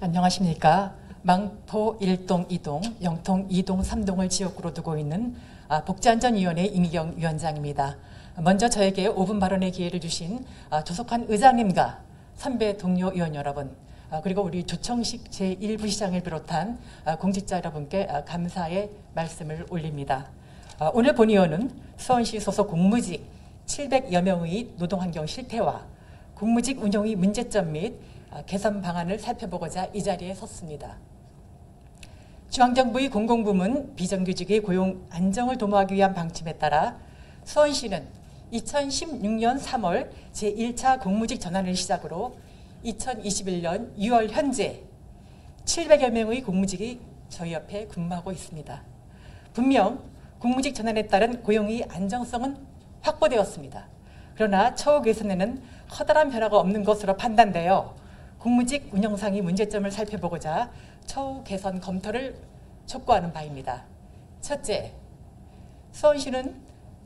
안녕하십니까. 망포 1동, 2동, 영통 2동, 3동을 지역구로 두고 있는 복지안전위원회 이미경 위원장입니다. 먼저 저에게 5분 발언의 기회를 주신 조석환 의장님과 선배 동료 의원 여러분, 그리고 우리 조청식 제1부시장을 비롯한 공직자 여러분께 감사의 말씀을 올립니다. 오늘 본의원은 수원시 소속 공무직 700여 명의 노동환경 실태와 공무직 운영의 문제점 및 개선 방안을 살펴보고자 이 자리에 섰습니다. 중앙정부의 공공부문 비정규직의 고용 안정을 도모하기 위한 방침에 따라 수원시는 2016년 3월 제1차 공무직 전환을 시작으로 2021년 6월 현재 700여 명의 공무직이 저희 옆에 근무하고 있습니다. 분명 공무직 전환에 따른 고용의 안정성은 확보되었습니다. 그러나 처우 개선에는 커다란 변화가 없는 것으로 판단되어 공무직 운영상의 문제점을 살펴보고자 처우 개선 검토를 촉구하는 바입니다. 첫째, 수원시는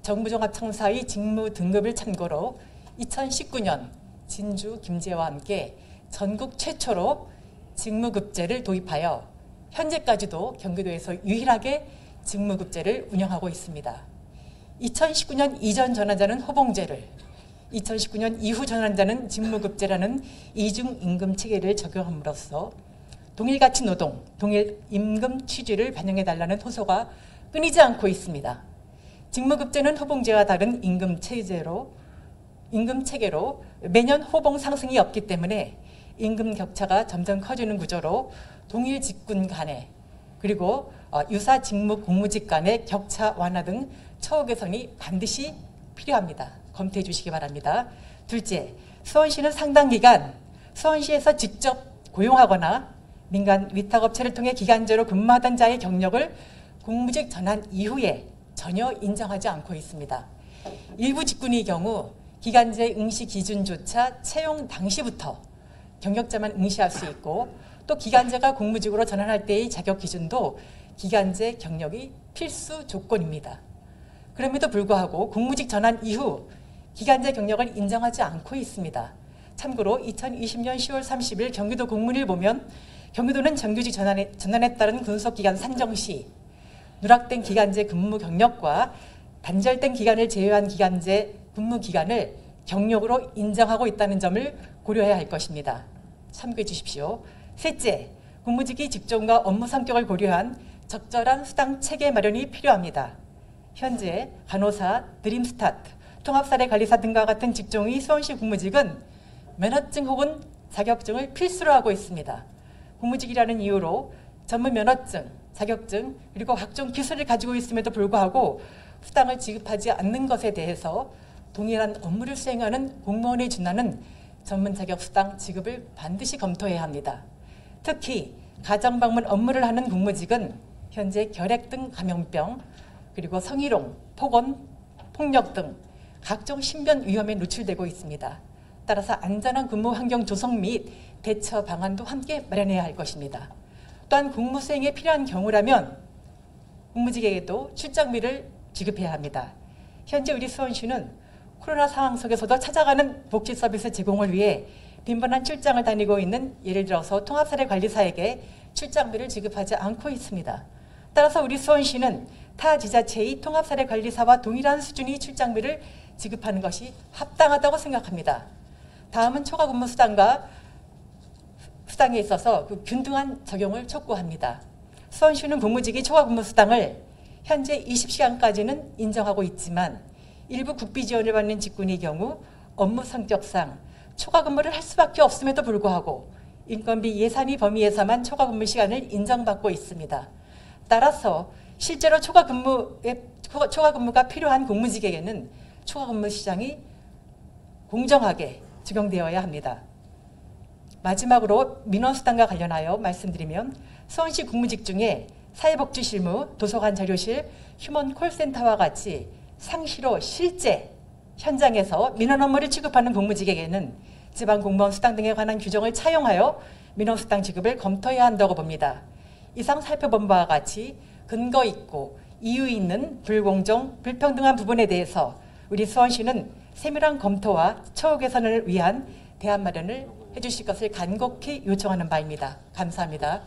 정부종합청사의 직무 등급을 참고로 2019년 진주 김제와 함께 전국 최초로 직무급제를 도입하여 현재까지도 경기도에서 유일하게 직무급제를 운영하고 있습니다. 2019년 이전 전환자는 호봉제를, 2019년 이후 전환자는 직무급제라는 이중임금 체계를 적용함으로써 동일가치 노동, 동일임금 취지를 반영해달라는 호소가 끊이지 않고 있습니다. 직무급제는 호봉제와 다른 임금 체계로 매년 호봉 상승이 없기 때문에 임금 격차가 점점 커지는 구조로 동일 직군 간에 그리고 유사 직무 공무직 간의 격차 완화 등 처우 개선이 반드시 필요합니다. 검토해 주시기 바랍니다. 둘째, 수원시는 상당 기간 수원시에서 직접 고용하거나 민간 위탁업체를 통해 기간제로 근무하던 자의 경력을 공무직 전환 이후에 전혀 인정하지 않고 있습니다. 일부 직군의 경우 기간제 응시 기준조차 채용 당시부터 경력자만 응시할 수 있고 또 기간제가 공무직으로 전환할 때의 자격 기준도 기간제 경력이 필수 조건입니다. 그럼에도 불구하고 공무직 전환 이후 기간제 경력을 인정하지 않고 있습니다. 참고로 2020년 10월 30일 경기도 공문을 보면 경기도는 정규직 전환에 따른 군속기간 산정 시 누락된 기간제 근무 경력과 단절된 기간을 제외한 기간제 근무 기간을 경력으로 인정하고 있다는 점을 고려해야 할 것입니다. 참고해 주십시오. 셋째, 공무직의 직종과 업무 성격을 고려한 적절한 수당 체계 마련이 필요합니다. 현재 간호사, 드림스타트, 통합사례관리사 등과 같은 직종의 수원시 공무직은 면허증 혹은 자격증을 필수로 하고 있습니다. 공무직이라는 이유로 전문 면허증, 자격증 그리고 각종 기술을 가지고 있음에도 불구하고 수당을 지급하지 않는 것에 대해서 동일한 업무를 수행하는 공무원에 준하는 전문 자격 수당 지급을 반드시 검토해야 합니다. 특히 가정방문 업무를 하는 공무직은 현재 결핵 등 감염병 그리고 성희롱, 폭언, 폭력 등 각종 신변 위험에 노출되고 있습니다. 따라서 안전한 근무 환경 조성 및 대처 방안도 함께 마련해야 할 것입니다. 또한 공무 수행에 필요한 경우라면 공무직에게도 출장비를 지급해야 합니다. 현재 우리 수원시는 코로나 상황 속에서도 찾아가는 복지 서비스 제공을 위해 빈번한 출장을 다니고 있는 예를 들어서 통합사례관리사에게 출장비를 지급하지 않고 있습니다. 따라서 우리 수원시는 타 지자체의 통합사례관리사와 동일한 수준의 출장비를 지급하는 것이 합당하다고 생각합니다. 다음은 초과근무 수당과 수당에 있어서 균등한 적용을 촉구합니다. 수원시는 공무직이 초과근무 수당을 현재 20시간까지는 인정하고 있지만 일부 국비 지원을 받는 직군의 경우 업무 성격상 초과근무를 할 수밖에 없음에도 불구하고 인건비 예산의 범위에서만 초과근무 시간을 인정받고 있습니다. 따라서 실제로 초과근무가 필요한 공무직에게는 초과근무 시장이 공정하게 적용되어야 합니다. 마지막으로 민원수당과 관련하여 말씀드리면 수원시 공무직 중에 사회복지실무, 도서관 자료실, 휴먼 콜센터와 같이 상시로 실제 현장에서 민원 업무를 취급하는 공무직에게는 지방공무원 수당 등에 관한 규정을 차용하여 민원수당 지급을 검토해야 한다고 봅니다. 이상 살펴본 바와 같이 근거 있고 이유 있는 불공정, 불평등한 부분에 대해서 우리 수원시는 세밀한 검토와 처우 개선을 위한 대안 마련을 해주실 것을 간곡히 요청하는 바입니다. 감사합니다.